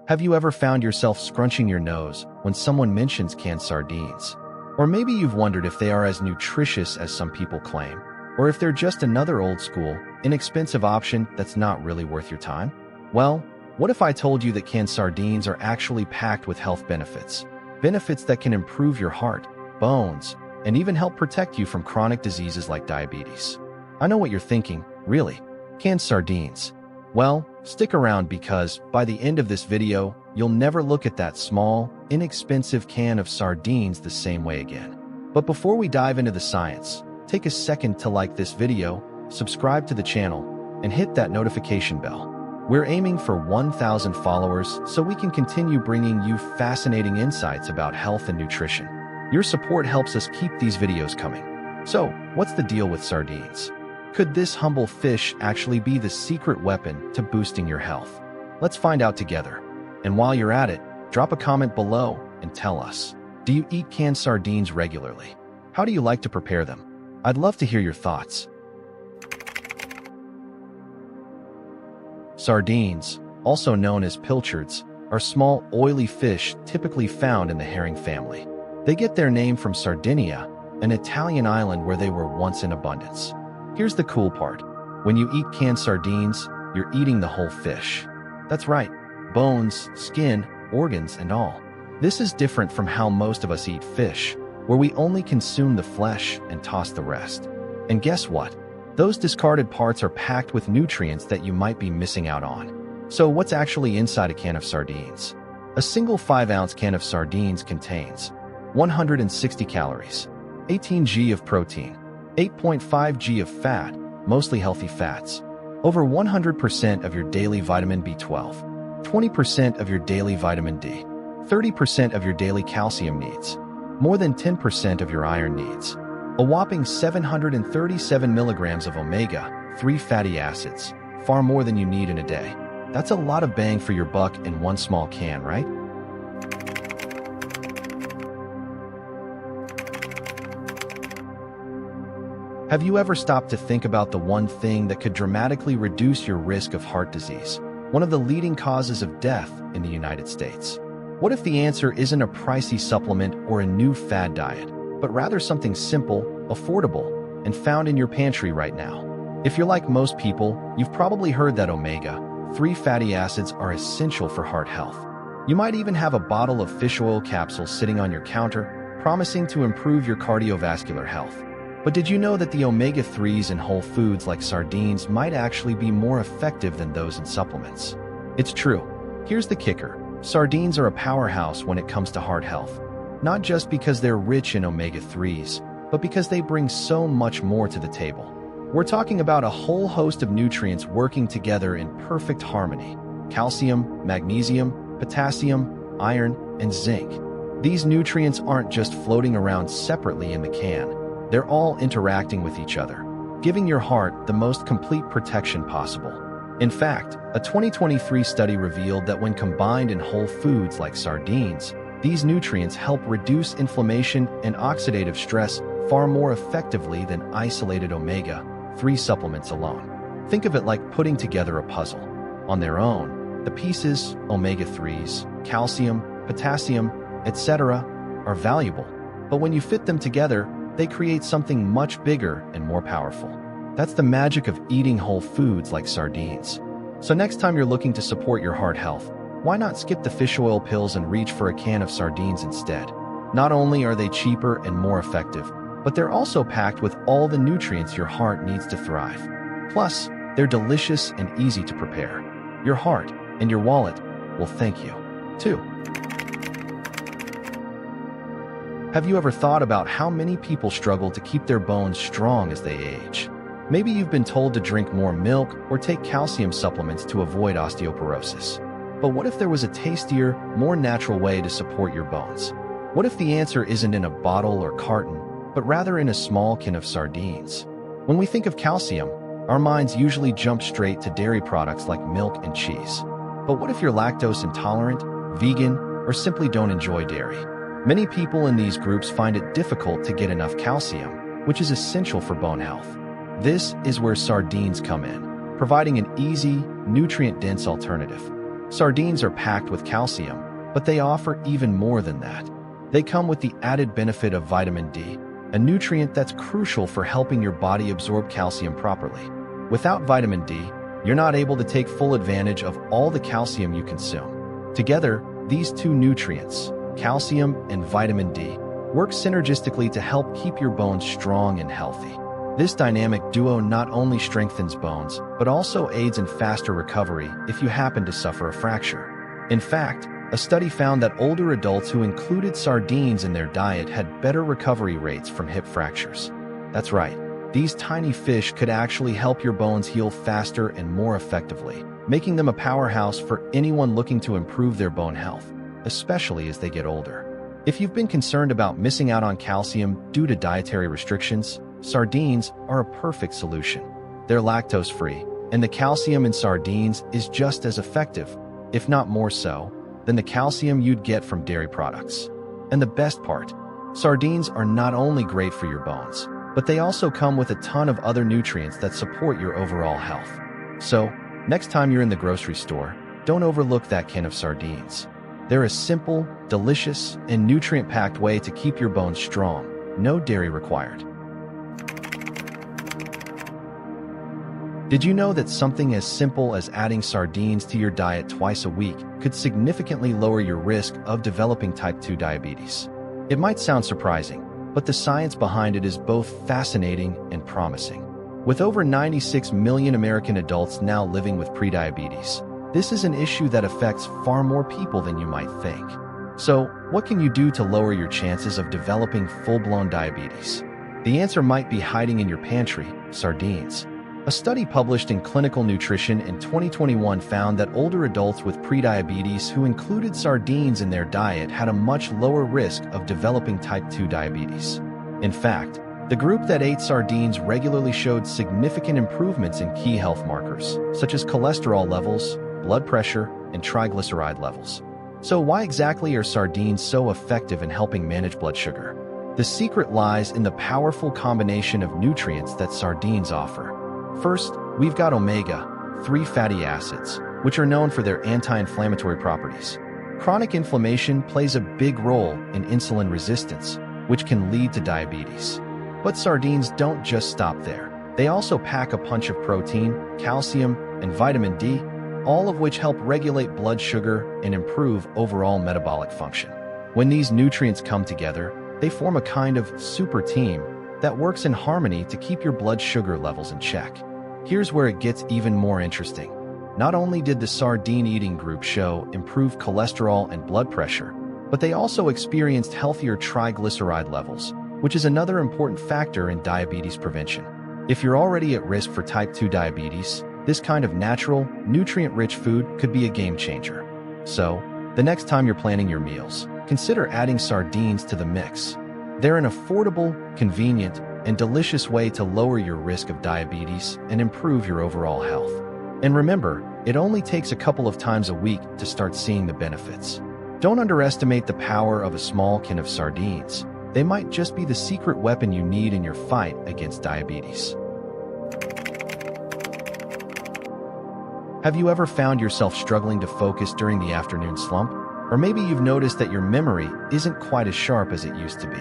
Have you ever found yourself scrunching your nose when someone mentions canned sardines? Or maybe you've wondered if they are as nutritious as some people claim, or if they're just another old-school, inexpensive option that's not really worth your time? Well, what if I told you that canned sardines are actually packed with health benefits? Benefits that can improve your heart, bones, and even help protect you from chronic diseases like diabetes. I know what you're thinking, really? Canned sardines? Well, stick around because by the end of this video, you'll never look at that small, inexpensive can of sardines the same way again. But before we dive into the science, take a second to like this video, subscribe to the channel, and hit that notification bell. We're aiming for 1,000 followers so we can continue bringing you fascinating insights about health and nutrition. Your support helps us keep these videos coming. So, what's the deal with sardines? Could this humble fish actually be the secret weapon to boosting your health? Let's find out together. And while you're at it, drop a comment below and tell us, do you eat canned sardines regularly? How do you like to prepare them? I'd love to hear your thoughts. Sardines, also known as pilchards, are small, oily fish typically found in the herring family. They get their name from Sardinia, an Italian island where they were once in abundance. Here's the cool part. When you eat canned sardines, you're eating the whole fish. That's right, bones, skin, organs, and all. This is different from how most of us eat fish, where we only consume the flesh and toss the rest. And guess what? Those discarded parts are packed with nutrients that you might be missing out on. So what's actually inside a can of sardines? A single 5-ounce can of sardines contains 160 calories, 18 g of protein, 8.5 g of fat, mostly healthy fats, over 100% of your daily vitamin B12, 20% of your daily vitamin D, 30% of your daily calcium needs, more than 10% of your iron needs, a whopping 737 milligrams of omega-3 fatty acids, far more than you need in a day. That's a lot of bang for your buck in one small can, right? Have you ever stopped to think about the one thing that could dramatically reduce your risk of heart disease, one of the leading causes of death in the United States? What if the answer isn't a pricey supplement or a new fad diet, but rather something simple, affordable, and found in your pantry right now? If you're like most people, you've probably heard that omega-3 fatty acids are essential for heart health. You might even have a bottle of fish oil capsules sitting on your counter, promising to improve your cardiovascular health. But did you know that the omega-3s in whole foods like sardines might actually be more effective than those in supplements? It's true. Here's the kicker. Sardines are a powerhouse when it comes to heart health. Not just because they're rich in omega-3s, but because they bring so much more to the table. We're talking about a whole host of nutrients working together in perfect harmony: calcium, magnesium, potassium, iron, and zinc. These nutrients aren't just floating around separately in the can. They're all interacting with each other, giving your heart the most complete protection possible. In fact, a 2023 study revealed that when combined in whole foods like sardines, these nutrients help reduce inflammation and oxidative stress far more effectively than isolated omega-3 supplements alone. Think of it like putting together a puzzle. On their own, the pieces, omega-3s, calcium, potassium, etc., are valuable. But when you fit them together, they create something much bigger and more powerful. That's the magic of eating whole foods like sardines. So next time you're looking to support your heart health, why not skip the fish oil pills and reach for a can of sardines instead? Not only are they cheaper and more effective, but they're also packed with all the nutrients your heart needs to thrive. Plus, they're delicious and easy to prepare. Your heart and your wallet will thank you, too. Have you ever thought about how many people struggle to keep their bones strong as they age? Maybe you've been told to drink more milk or take calcium supplements to avoid osteoporosis. But what if there was a tastier, more natural way to support your bones? What if the answer isn't in a bottle or carton, but rather in a small can of sardines? When we think of calcium, our minds usually jump straight to dairy products like milk and cheese. But what if you're lactose intolerant, vegan, or simply don't enjoy dairy? Many people in these groups find it difficult to get enough calcium, which is essential for bone health. This is where sardines come in, providing an easy, nutrient-dense alternative. Sardines are packed with calcium, but they offer even more than that. They come with the added benefit of vitamin D, a nutrient that's crucial for helping your body absorb calcium properly. Without vitamin D, you're not able to take full advantage of all the calcium you consume. Together, these two nutrients, calcium and vitamin D, work synergistically to help keep your bones strong and healthy. This dynamic duo not only strengthens bones, but also aids in faster recovery if you happen to suffer a fracture. In fact, a study found that older adults who included sardines in their diet had better recovery rates from hip fractures. That's right, these tiny fish could actually help your bones heal faster and more effectively, making them a powerhouse for anyone looking to improve their bone health, especially as they get older. If you've been concerned about missing out on calcium due to dietary restrictions, sardines are a perfect solution. They're lactose-free, and the calcium in sardines is just as effective, if not more so, than the calcium you'd get from dairy products. And the best part, sardines are not only great for your bones, but they also come with a ton of other nutrients that support your overall health. So, next time you're in the grocery store, don't overlook that can of sardines. They're a simple, delicious, and nutrient-packed way to keep your bones strong. No dairy required. Did you know that something as simple as adding sardines to your diet twice a week could significantly lower your risk of developing type 2 diabetes? It might sound surprising, but the science behind it is both fascinating and promising. With over 96 million American adults now living with prediabetes, this is an issue that affects far more people than you might think. So, what can you do to lower your chances of developing full-blown diabetes? The answer might be hiding in your pantry: sardines. A study published in Clinical Nutrition in 2021 found that older adults with prediabetes who included sardines in their diet had a much lower risk of developing type 2 diabetes. In fact, the group that ate sardines regularly showed significant improvements in key health markers, such as cholesterol levels, blood pressure, and triglyceride levels. So why exactly are sardines so effective in helping manage blood sugar? The secret lies in the powerful combination of nutrients that sardines offer. First, we've got omega-3 fatty acids, which are known for their anti-inflammatory properties. Chronic inflammation plays a big role in insulin resistance, which can lead to diabetes. But sardines don't just stop there. They also pack a punch of protein, calcium, and vitamin D, all of which help regulate blood sugar and improve overall metabolic function. When these nutrients come together, they form a kind of super team that works in harmony to keep your blood sugar levels in check. Here's where it gets even more interesting. Not only did the sardine eating group show improved cholesterol and blood pressure, but they also experienced healthier triglyceride levels, which is another important factor in diabetes prevention. If you're already at risk for type 2 diabetes, this kind of natural, nutrient-rich food could be a game changer. So, the next time you're planning your meals, consider adding sardines to the mix. They're an affordable, convenient, and delicious way to lower your risk of diabetes and improve your overall health. And remember, it only takes a couple of times a week to start seeing the benefits. Don't underestimate the power of a small can of sardines. They might just be the secret weapon you need in your fight against diabetes. Have you ever found yourself struggling to focus during the afternoon slump? Or maybe you've noticed that your memory isn't quite as sharp as it used to be.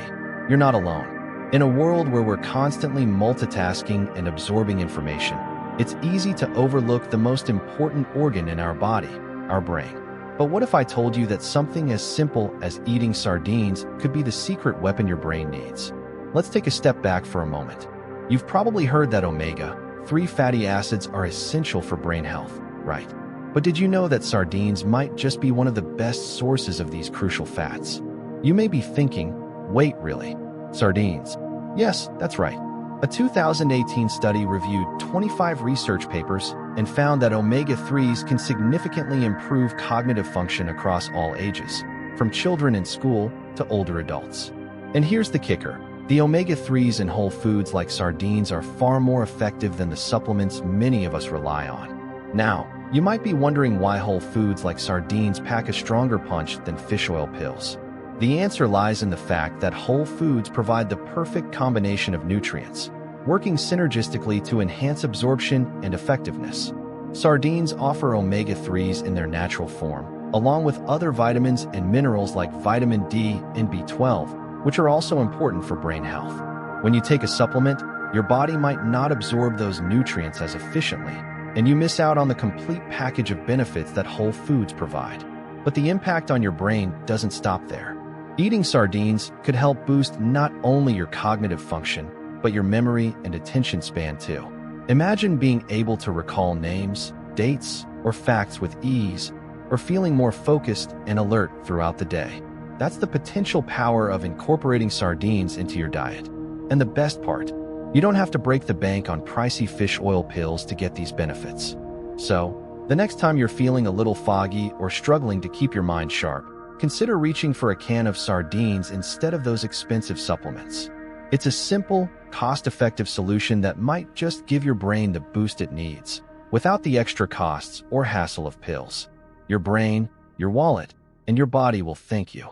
You're not alone. In a world where we're constantly multitasking and absorbing information, it's easy to overlook the most important organ in our body, our brain. But what if I told you that something as simple as eating sardines could be the secret weapon your brain needs? Let's take a step back for a moment. You've probably heard that omega-3 fatty acids are essential for brain health, right? But did you know that sardines might just be one of the best sources of these crucial fats? You may be thinking, wait, really? Sardines? Yes, that's right. A 2018 study reviewed 25 research papers and found that omega-3s can significantly improve cognitive function across all ages, from children in school to older adults. And here's the kicker. The omega-3s in whole foods like sardines are far more effective than the supplements many of us rely on. Now, you might be wondering why whole foods like sardines pack a stronger punch than fish oil pills. The answer lies in the fact that whole foods provide the perfect combination of nutrients, working synergistically to enhance absorption and effectiveness. Sardines offer omega-3s in their natural form, along with other vitamins and minerals like vitamin D and B12, which are also important for brain health. When you take a supplement, your body might not absorb those nutrients as efficiently, and you miss out on the complete package of benefits that whole foods provide. But the impact on your brain doesn't stop there. Eating sardines could help boost not only your cognitive function, but your memory and attention span too. Imagine being able to recall names, dates, or facts with ease, or feeling more focused and alert throughout the day. That's the potential power of incorporating sardines into your diet. And the best part, you don't have to break the bank on pricey fish oil pills to get these benefits. So, the next time you're feeling a little foggy or struggling to keep your mind sharp, consider reaching for a can of sardines instead of those expensive supplements. It's a simple, cost-effective solution that might just give your brain the boost it needs, without the extra costs or hassle of pills. Your brain, your wallet, and your body will thank you.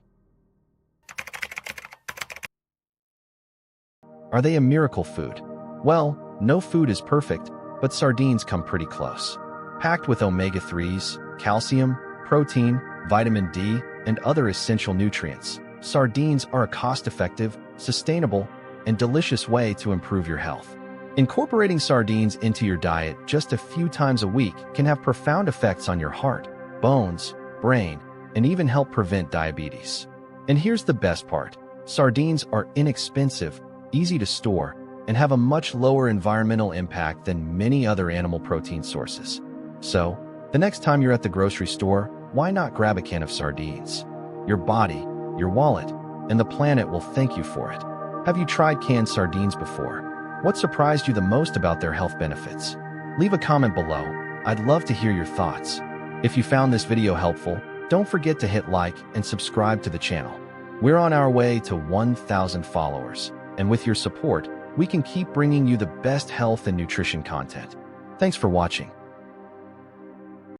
Are they a miracle food? Well, no food is perfect, but sardines come pretty close. Packed with omega-3s, calcium, protein, vitamin D, and other essential nutrients, sardines are a cost-effective, sustainable, and delicious way to improve your health. Incorporating sardines into your diet just a few times a week can have profound effects on your heart, bones, brain, and even help prevent diabetes. And here's the best part. Sardines are inexpensive, easy to store, and have a much lower environmental impact than many other animal protein sources. So, the next time you're at the grocery store, why not grab a can of sardines? Your body, your wallet, and the planet will thank you for it. Have you tried canned sardines before? What surprised you the most about their health benefits? Leave a comment below. I'd love to hear your thoughts. If you found this video helpful, don't forget to hit like and subscribe to the channel. We're on our way to 1,000 followers, and with your support, we can keep bringing you the best health and nutrition content. Thanks for watching.